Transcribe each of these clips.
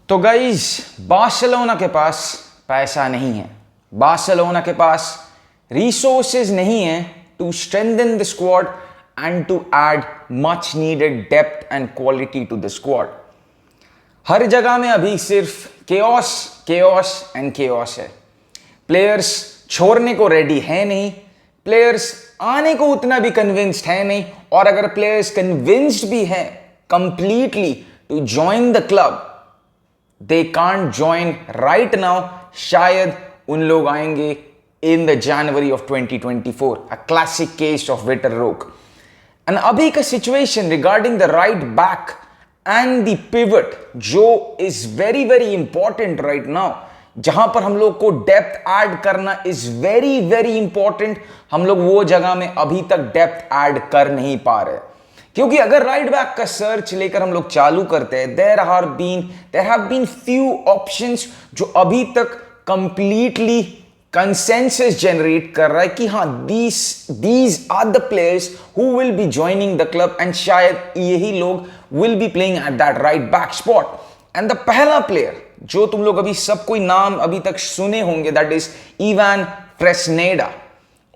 तो guys Barcelona के पास पैसा नहीं है, बार्सिलोना के पास रिसोर्सेज नहीं है to strengthen the squad and to add much needed depth and quality to the squad. हर जगह में अभी सिर्फ केओस केओस एंड केओस है। प्लेयर्स छोड़ने को रेडी है नहीं, प्लेयर्स आने को उतना भी कन्विंस्ड है नहीं, और अगर प्लेयर्स कन्विंस्ड भी हैं completely to join the club, they can't join right now. शायद उन लोग आएंगे in the January of 2024, a classic case of Vitor Roque. And अभी का situation regarding the right back and the pivot जो is very very important right now, जहां पर हम लोग को डेप्थ ऐड करना इज वेरी वेरी इंपॉर्टेंट। हम लोग वो जगह में अभी तक डेप्थ ऐड कर नहीं पा रहे, क्योंकि अगर राइट बैक का सर्च लेकर हम लोग चालू करते हैं, there have been few options जो अभी तक कंप्लीटली कंसेंसस जनरेट कर रहा है कि हाँ these are the players who will be joining the club, and शायद यही लोग will be playing at that right back spot. And the पहला प्लेयर जो तुम लोग अभी सब कोई नाम अभी तक सुने होंगे, that is Ivan Fresneda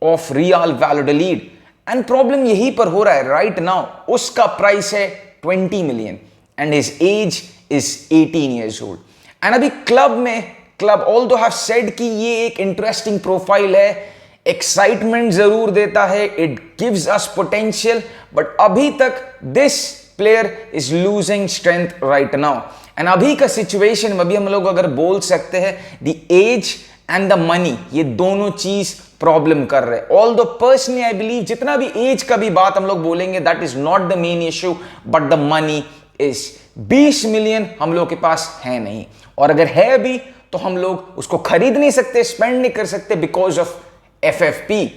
of Real Valladolid. And problem यहीं पर हो रहा है राइट नाउ, उसका प्राइस है 20 million and his age is 18 years old. And अभी क्लब ऑल्दो हैव सेड कि ये एक इंटरेस्टिंग प्रोफाइल है, एक्साइटमेंट जरूर देता है, it gives us potential, but अभी तक this player is losing strength right now. And अभी का सिचुएशन में अभी हम लोग अगर बोल सकते हैं the age and the money, ये दोनों चीज प्रॉब्लम कर रहे हैं। ऑल्दो पर्सनली आई बिलीव जितना भी एज का भी बात हम लोग बोलेंगे, that is not the main issue, but the money is 20 million हम लोग के पास है नहीं, और अगर है भी तो हम लोग उसको खरीद नहीं सकते, स्पेंड नहीं कर सकते because of FFP,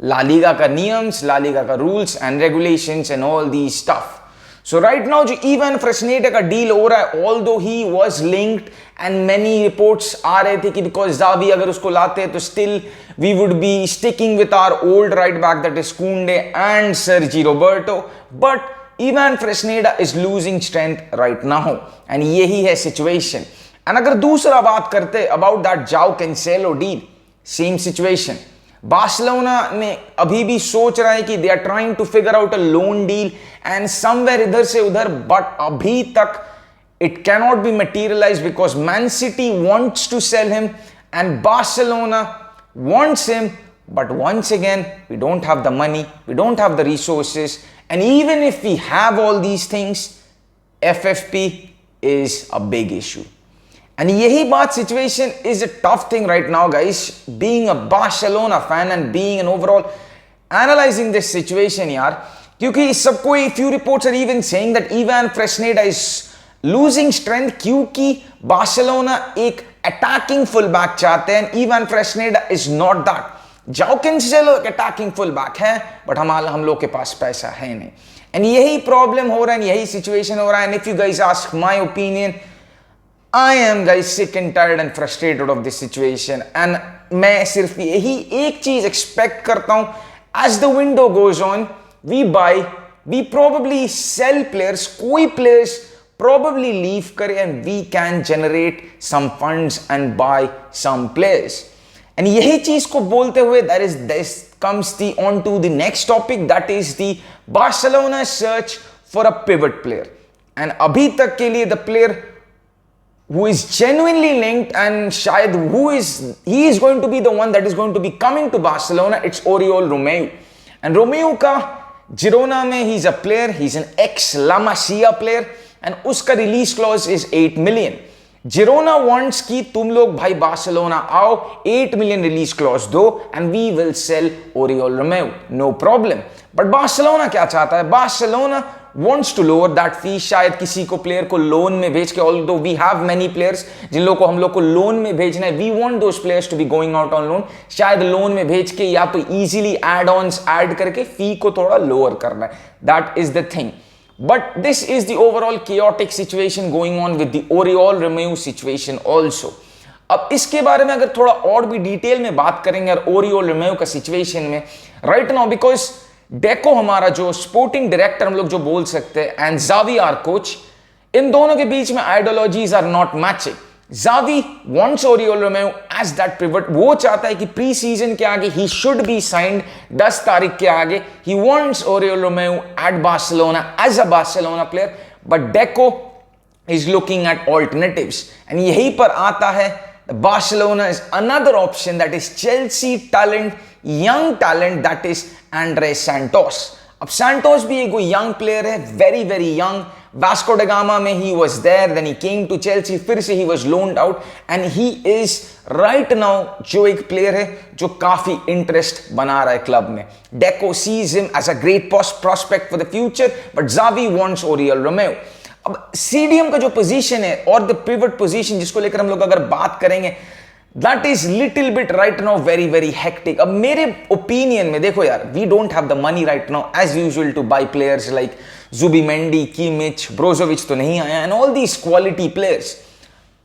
La Liga का नियम्स, ला लीगा का rules and regulations and all the stuff. So right now जो इवान फ्रेस्नेडा का डील हो रहा है, although he was linked and many reports आ रहे थे कि बिकॉज जावी अगर उसको लाते तो still we would be sticking with our old right back that is Kounde and Sergi Roberto, but Ivan Fresneda is losing strength right now, and यही है सिचुएशन। एंड अगर दूसरा बात करते about that Joao Cancelo deal, same situation. Barcelona ने अभी भी सोच रहा है कि they are trying to figure out a loan deal and somewhere इधर से उधर, बट अभी तक it cannot be materialise because Man City wants to sell him and Barcelona wants him, but once again we don't have the money, we don't have the resources, and even if we have all these things, FFP is a big issue. And यही बात situation is a tough thing right now guys, being a Barcelona fan and being an overall analyzing this situation यार, क्योंकि सबको few reports are even saying that Ivan Fresneda is losing strength क्योंकि Barcelona एक attacking fullback चाहते हैं, Ivan Fresneda is not that। जाओ Cancelo एक attacking fullback है, but हम लोग के पास पैसा है नहीं, and यही problem हो रहा है, यही situation हो रहा है। And if you guys ask my opinion, I am guys sick and tired and frustrated of this situation, and मैं सिर्फ यही एक चीज expect करता हूं, as the window goes on, we buy, we probably sell players, कोई players probably leave करे, and we can generate some funds and buy some players। and यही चीज को बोलते हुए this comes on to the next topic, that is the Barcelona search for a pivot player। and अभी तक के लिए the player who is genuinely linked and shayad he is going to be the one that is going to be coming to Barcelona, it's Oriol Romeu। and Romeu का Girona में he is a player, he is an ex La Masia player, and उसका release clause is 8 million। Girona wants कि तुम लोग भाई Barcelona आओ, 8 million release clause दो and we will sell Oriol Romeu, no problem। but Barcelona क्या चाहता है? Barcelona wants to lower that fee, शायद किसी को प्लेयर को लोन में भेज के, although we have many players जिन लोगों को हम लोग को लोन में भेजना है, we want those players to be going out on loan, शायद लोन में भेज के या तो easily add-ons ऐड करके फी को थोड़ा लोअर करना है, that is the thing। but this is the overall chaotic situation going on with the Oriol Romeu situation also। अब इसके बारे में अगर थोड़ा और भी डिटेल में बात करेंगे Oriol Romeu का सिचुएशन में राइट नाउ, बिकॉज डेको हमारा जो स्पोर्टिंग डायरेक्टर हम लोग जो बोल सकते हैं एंड जावी आर कोच, इन दोनों के बीच में ideologies are not matching. Xavi wants Oriol Romeu as that pivot. वो चाहता है कि प्री सीजन के आगे he should be signed 10 तारीख के आगे. He wants Oriol Romeu at Barcelona as a Barcelona player, but Deco is looking at alternatives. And यहीं पर आता है Barcelona is another option, that is Chelsea talent, young talent, that is Andres Santos. अब Santos भी एक young player है, very very young. Vasco da Gama में he was there, then he came to Chelsea, फिर से he was loaned out, and he is right now जो एक player है जो काफी interest बना रहा है क्लब में. Deco sees him as a great prospect for the future, but Xavi wants Oriol Romeu. अब CDM का जो पोजीशन है और द पिवट पोजीशन जिसको लेकर हम लोग अगर बात करेंगे, that is little bit right now very very hectic. अब मेरे ओपिनियन में देखो यार, we don't have the money right now as usual to buy players like Zubimendi, Kimmich, Brozovic तो नहीं आया, and all these quality players.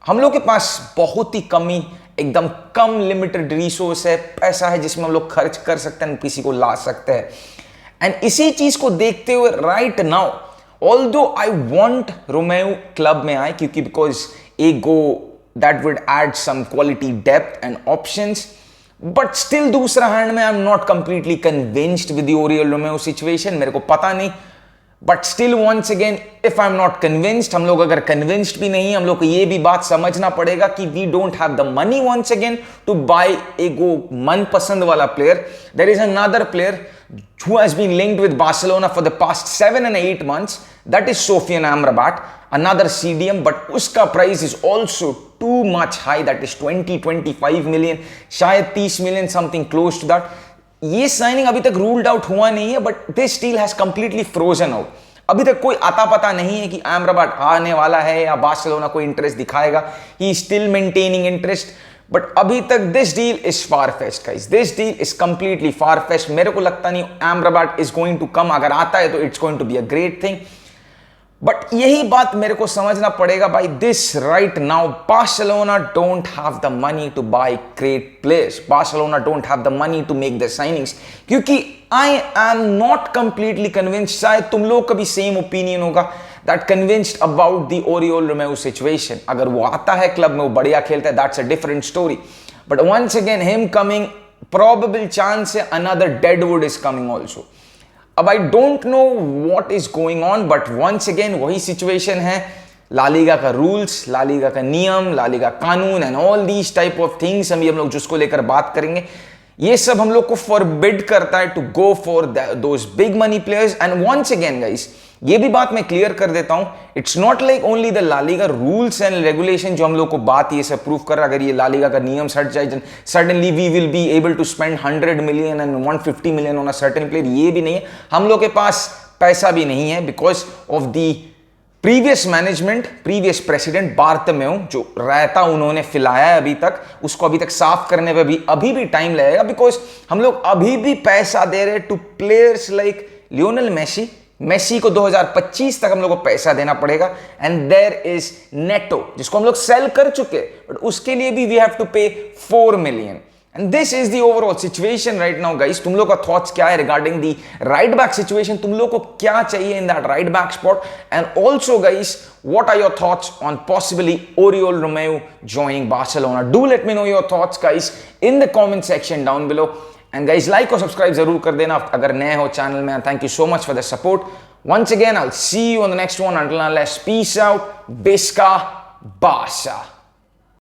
हम लोग के पास बहुत ही कमी, एकदम कम लिमिटेड रिसोर्स है, पैसा है जिसमें हम लोग खर्च कर सकते हैं, किसी को ला सकते हैं. एंड इसी चीज को देखते हुए right now, although I want Romeu club में आए, क्योंकि because a go that would add some quality depth and options, but still दूसरा हैंड में I'm not completely convinced with the Oriol Romeu situation. मेरे को पता नहीं, but still once again if I'm not convinced, हम लोग अगर convinced भी नहीं, हम लोग को ये भी बात समझना पड़ेगा कि we don't have the money once again to buy a go मनपसंद वाला player. There is another player who has been linked with Barcelona for the past 7 and 8 months, that is Sofian Amrabat, another CDM, but uska price is also too much high, that is 20-25 million, शायद 30 million, something close to that. ये signing अभी तक ruled out हुआ नहीं है, but this deal has completely frozen out. अभी तक कोई आता पता नहीं है कि एमराबाट आने वाला है या बार्सिलोना कोई इंटरेस्ट दिखाएगा. He still maintaining interest, but अभी तक this deal is far fetched guys. This deal is completely far fetched. मेरे को लगता नहीं Amrabat is going to come. अगर आता है तो it's going to be a great thing. But यही बात मेरे को समझना पड़ेगा भाई, this right now Barcelona don't have the money to buy great players. Barcelona don't have the money to make the signings, क्योंकि I am not completely convinced. शायद तुम लोग का भी सेम ओपिनियन होगा, that convinced about the Oriol Romeu situation. अगर वो आता है क्लब में, वो बढ़िया खेलता है, that's a different story. But once again him coming, probable chance है another deadwood is coming also. अब I don't know what is going on, but once again वही सिचुएशन है. लालीगा का रूल्स, लालीगा का नियम, लालीगा कानून and all these type of things, हम लोग जिसको लेकर बात करेंगे, ये सब हम लोग को फॉरबिड करता है to go for those big money players. And once again guys, ये भी बात मैं क्लियर कर देता हूं, it's not like only the LaLiga rules and regulation जो हम लोग को बात ये सब प्रूव कर रहा है. अगर ये लालीगा का नियम हट जाए, suddenly we will be able to spend 100 million and 150 million on a certain player. ये भी नहीं है, हम लोग के पास पैसा भी नहीं है, because of the previous management, previous president Bartomeu जो रहता उन्होंने फिलाया है अभी तक, उसको अभी तक साफ करने पे भी अभी भी टाइम लगेगा, बिकॉज हम लोग अभी भी पैसा दे रहे to players like Lionel Messi. Messi को 2025 तक हम लोग को पैसा देना पड़ेगा. एंड देयर इज नेटो जिसको हम लोग सेल कर चुके, बट उसके लिए भी वी हैव टू पे 4 million. And this is the overall situation right now guys. तुम लोग का थॉट्स क्या है regarding the right back situation? तुम लोग को क्या चाहिए in that right back spot? And also guys, what are your thoughts on possibly Oriol Romeu joining Barcelona? Do let me know your thoughts guys in the comment section down below. And guys, like और subscribe जरूर कर देना अगर नए हो channel में. Thank you so much for the support. Once again, I'll see you on the next one. Until then, let's peace out. Visca Barça.